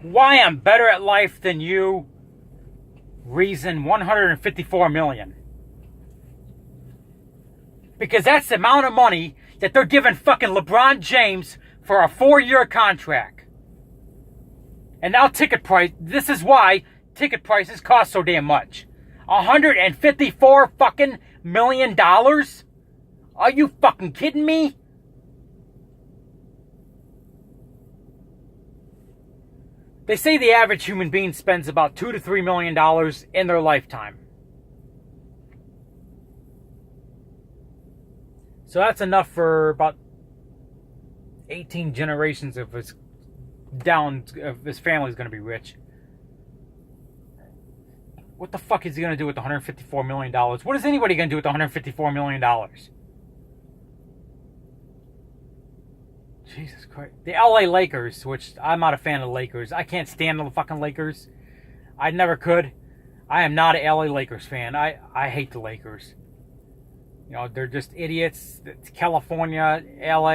Why I'm better at life than you. Reason 154 million. Because that's the amount of money that they're giving fucking LeBron James for a 4-year contract. And now ticket price, this is why ticket prices cost so damn much. 154 fucking million dollars? Are you fucking kidding me? They say the average human being spends about $2 to $3 million in their lifetime. So that's enough for about 18 generations of his family's going to be rich. What the fuck is he going to do with the $154 million? What is anybody going to do with the $154 million? Jesus Christ. The LA Lakers, which I'm not a fan of the Lakers. I can't stand the fucking Lakers. I never could. I am not an LA Lakers fan. I hate the Lakers. You know, they're just idiots. It's California, LA.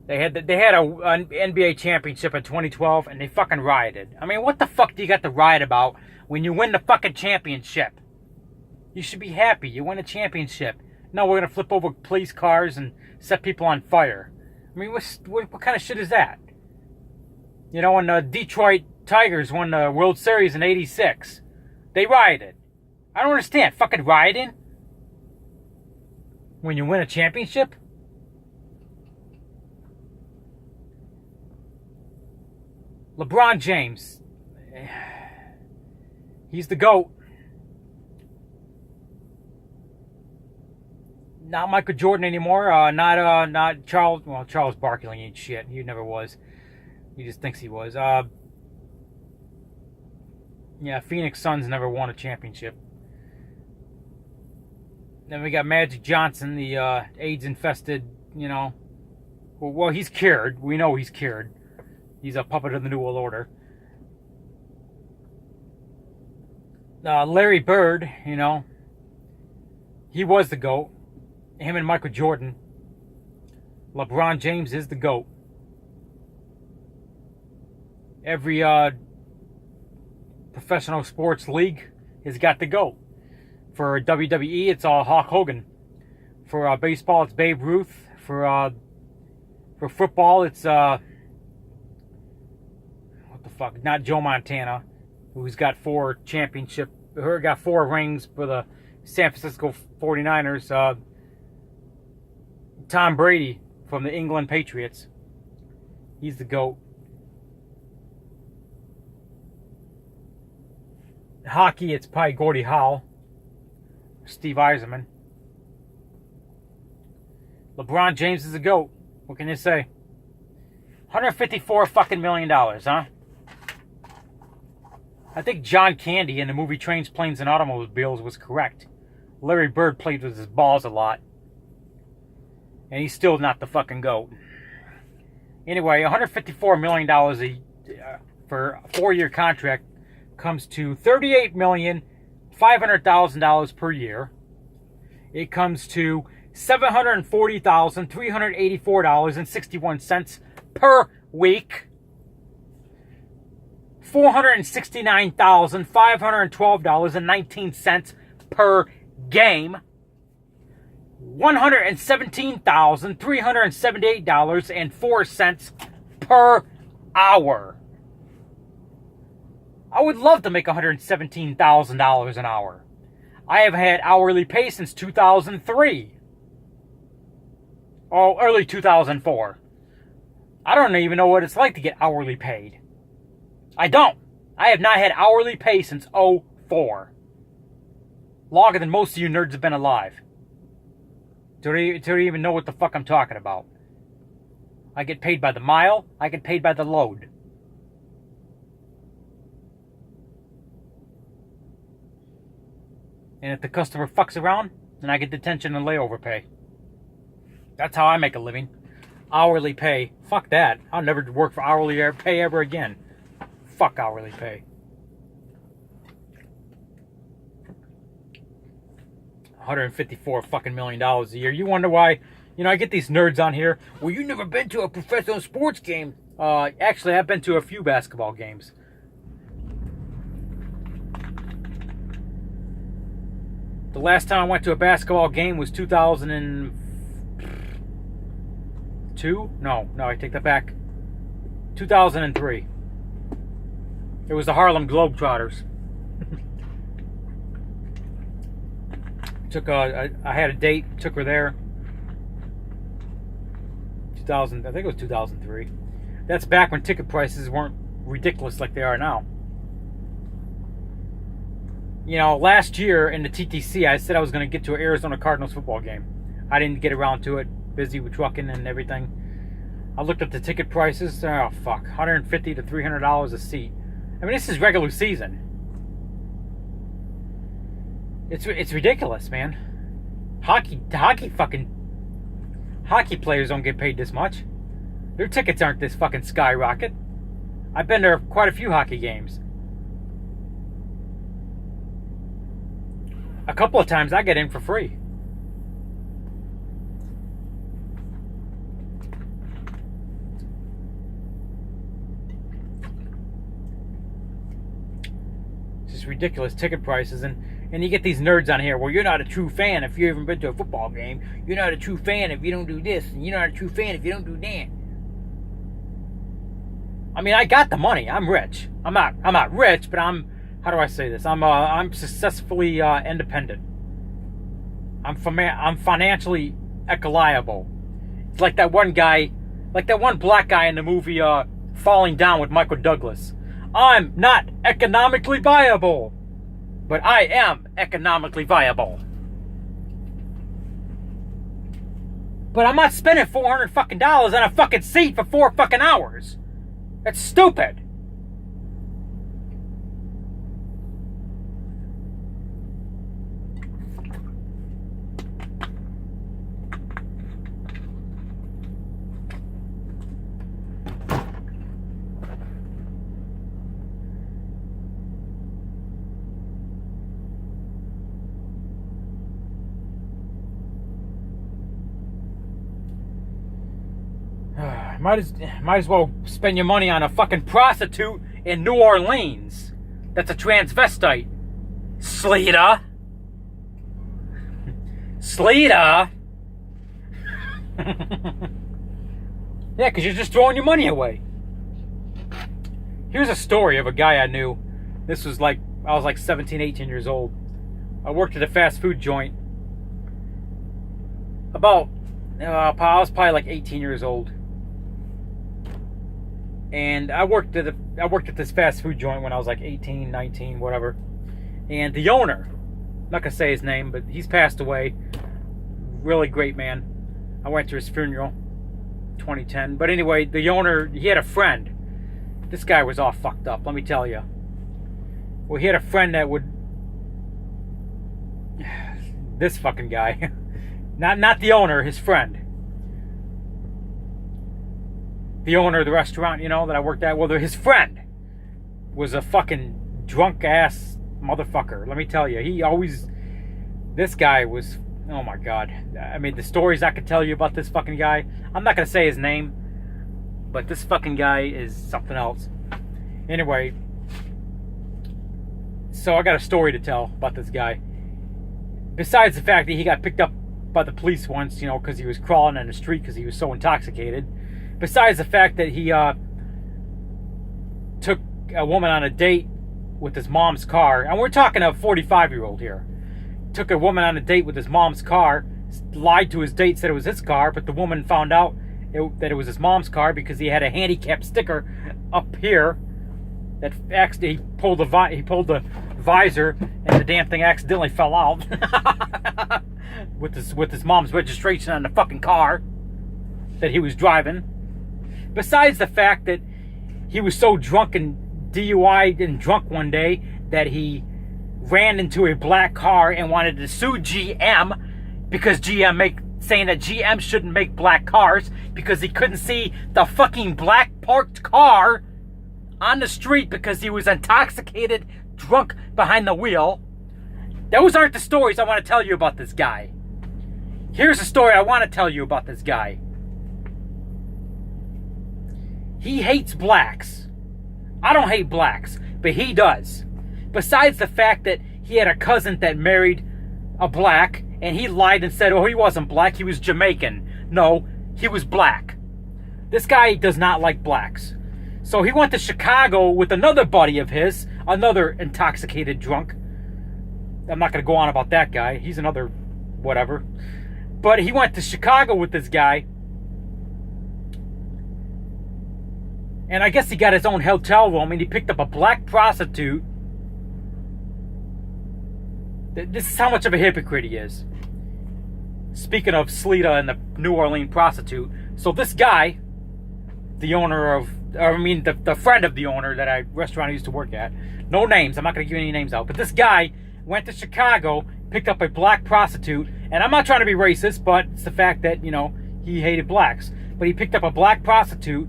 They had an NBA championship in 2012, and they fucking rioted. I mean, what the fuck do you got to riot about when you win the fucking championship? You should be happy. You win a championship. No, we're going to flip over police cars and set people on fire. I mean, what kind of shit is that? You know, when the Detroit Tigers won the World Series in '86, they rioted. I don't understand. Fucking rioting? When you win a championship? LeBron James. He's the GOAT. Not Michael Jordan anymore. Not Charles. Well, Charles Barkley ain't shit. He never was. He just thinks he was. Yeah, Phoenix Suns never won a championship. Then we got Magic Johnson, the AIDS-infested, you know. Well, he's cured. We know he's cured. He's a puppet of the New World Order. Larry Bird, you know. He was the GOAT. Him and Michael Jordan. LeBron James is the GOAT. Every professional sports league has got the GOAT. For WWE, it's Hulk Hogan. For baseball, it's Babe Ruth. For football, it's what the fuck? Not Joe Montana, who's got 4 rings for the San Francisco 49ers. Tom Brady from the England Patriots. He's the GOAT. Hockey, it's probably Gordie Howe. Steve Yzerman. LeBron James is the GOAT. What can you say? $154 fucking million, huh? I think John Candy in the movie Trains, Planes, and Automobiles was correct. Larry Bird played with his balls a lot. And he's still not the fucking GOAT. Anyway, $154 million for a 4-year contract comes to $38,500,000 per year. It comes to $740,384.61 per week. $469,512.19 per game. $117,378.04 per hour. I would love to make $117,000 an hour. I have had hourly pay since 2003. Oh, early 2004. I don't even know what it's like to get hourly paid. I don't. I have not had hourly pay since '04. Longer than most of you nerds have been alive. Don't even know what the fuck I'm talking about. I get paid by the mile. I get paid by the load. And if the customer fucks around, then I get detention and layover pay. That's how I make a living. Hourly pay. Fuck that. I'll never work for hourly pay ever again. Fuck hourly pay. $154 fucking million a year. You wonder why, I get these nerds on here. Well, you never been to a professional sports game. Actually, I've been to a few basketball games. The last time I went to a basketball game was 2002? No, I take that back. 2003. It was the Harlem Globetrotters. I had a date, took her there. I think it was 2003. That's back when ticket prices weren't ridiculous like they are now. You know, last year in the TTC, I said I was going to get to an Arizona Cardinals football game. I didn't get around to it, busy with trucking and everything. I looked at the ticket prices. Oh, fuck. $150 to $300 a seat. I mean, this is regular season. It's ridiculous, man. Hockey players don't get paid this much. Their tickets aren't this fucking skyrocket. I've been to quite a few hockey games. A couple of times I get in for free. It's just ridiculous ticket prices, and you get these nerds on here. Well, you're not a true fan if you haven't been to a football game. You're not a true fan if you don't do this, and you're not a true fan if you don't do that. I mean, I got the money. I'm rich. I'm not rich, but I'm. How do I say this? I'm successfully independent. I'm financially ecoliable. It's like that one black guy in the movie Falling Down with Michael Douglas. I'm not economically viable, but I am economically viable. But I'm not spending $400 fucking dollars on a fucking seat for 4 fucking hours. That's stupid. Might as well spend your money on a fucking prostitute in New Orleans. That's a transvestite. Sleeta. Sleeta. Yeah, because you're just throwing your money away. Here's a story of a guy I knew. This was I was like 17, 18 years old. I worked at a fast food joint. I was probably like 18 years old. And I worked at this fast food joint when I was like 18, 19, whatever. And the owner, I'm not going to say his name, but he's passed away. Really great man. I went to his funeral, 2010. But anyway, the owner, he had a friend. This guy was all fucked up, let me tell you. Well, he had a friend that would... This fucking guy. Not the owner, his friend. The owner of the restaurant, that I worked at. Well, his friend was a fucking drunk ass motherfucker. Let me tell you, this guy was, oh my God. I mean, the stories I could tell you about this fucking guy, I'm not going to say his name, but this fucking guy is something else. Anyway, so I got a story to tell about this guy. Besides the fact that he got picked up by the police once, because he was crawling on the street because he was so intoxicated. Besides the fact that he took a woman on a date with his mom's car, and we're talking a 45-year-old here, took a woman on a date with his mom's car, lied to his date, said it was his car, but the woman found out that it was his mom's car because he had a handicap sticker up here that he pulled the visor, and the damn thing accidentally fell out with his mom's registration on the fucking car that he was driving. Besides the fact that he was so drunk and DUI'd and drunk one day that he ran into a black car and wanted to sue GM because saying that GM shouldn't make black cars because he couldn't see the fucking black parked car on the street because he was intoxicated, drunk behind the wheel. Those aren't the stories I want to tell you about this guy. Here's a story I want to tell you about this guy. He hates blacks. I don't hate blacks, but he does. Besides the fact that he had a cousin that married a black, and he lied and said, oh, he wasn't black, he was Jamaican. No, he was black. This guy does not like blacks. So he went to Chicago with another buddy of his, another intoxicated drunk. I'm not going to go on about that guy. He's another whatever. But he went to Chicago with this guy. And I guess he got his own hotel room, and he picked up a black prostitute. This is how much of a hypocrite he is. Speaking of Sleeta and the New Orleans prostitute. So this guy, the owner of, the friend of the owner that restaurant I used to work at. No names. I'm not going to give any names out. But this guy went to Chicago, picked up a black prostitute. And I'm not trying to be racist, but it's the fact that, he hated blacks. But he picked up a black prostitute.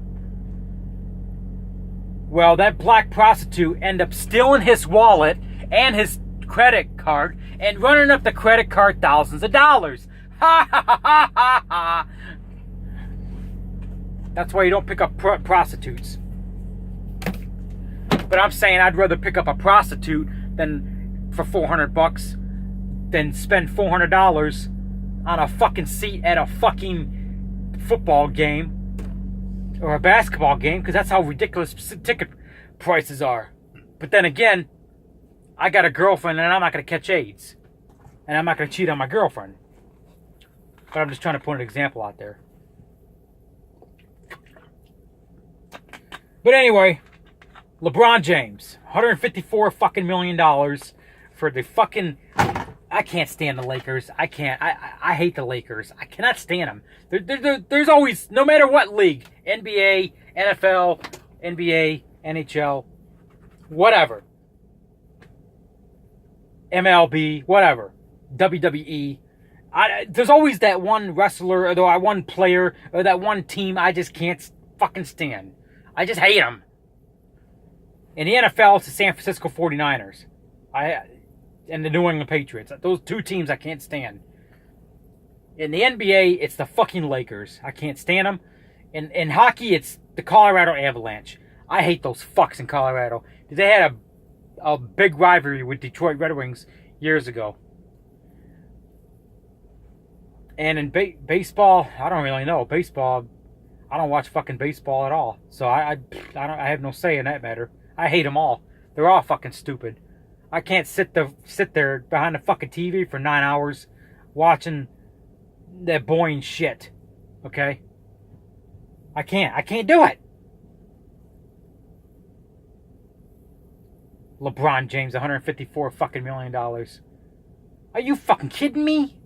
Well, that black prostitute ended up stealing his wallet and his credit card and running up the credit card thousands of dollars. Ha ha ha ha ha ha. That's why you don't pick up prostitutes. But I'm saying I'd rather pick up a prostitute than for $400 than spend $400 on a fucking seat at a fucking football game or a basketball game, because that's how ridiculous ticket prices are. But then again, I got a girlfriend and I'm not going to catch AIDS. And I'm not going to cheat on my girlfriend. But I'm just trying to put an example out there. But anyway, LeBron James, $154 fucking million for the fucking... I can't stand the Lakers. I can't. I hate the Lakers. I cannot stand them. There's always, no matter what league, NBA, NFL, NBA, NHL, whatever, MLB, whatever, WWE, there's always that one wrestler or that one player or that one team I just can't fucking stand. I just hate them. In the NFL, it's the San Francisco 49ers. And the New England Patriots. Those two teams I can't stand. In the NBA, it's the fucking Lakers. I can't stand them. In hockey, it's the Colorado Avalanche. I hate those fucks in Colorado. They had a big rivalry with Detroit Red Wings years ago. And in baseball, I don't really know. Baseball, I don't watch fucking baseball at all. So I have no say in that matter. I hate them all. They're all fucking stupid. I can't sit there behind the fucking TV for 9 hours watching that boring shit. Okay? I can't do it. LeBron James, $154 fucking million. Are you fucking kidding me?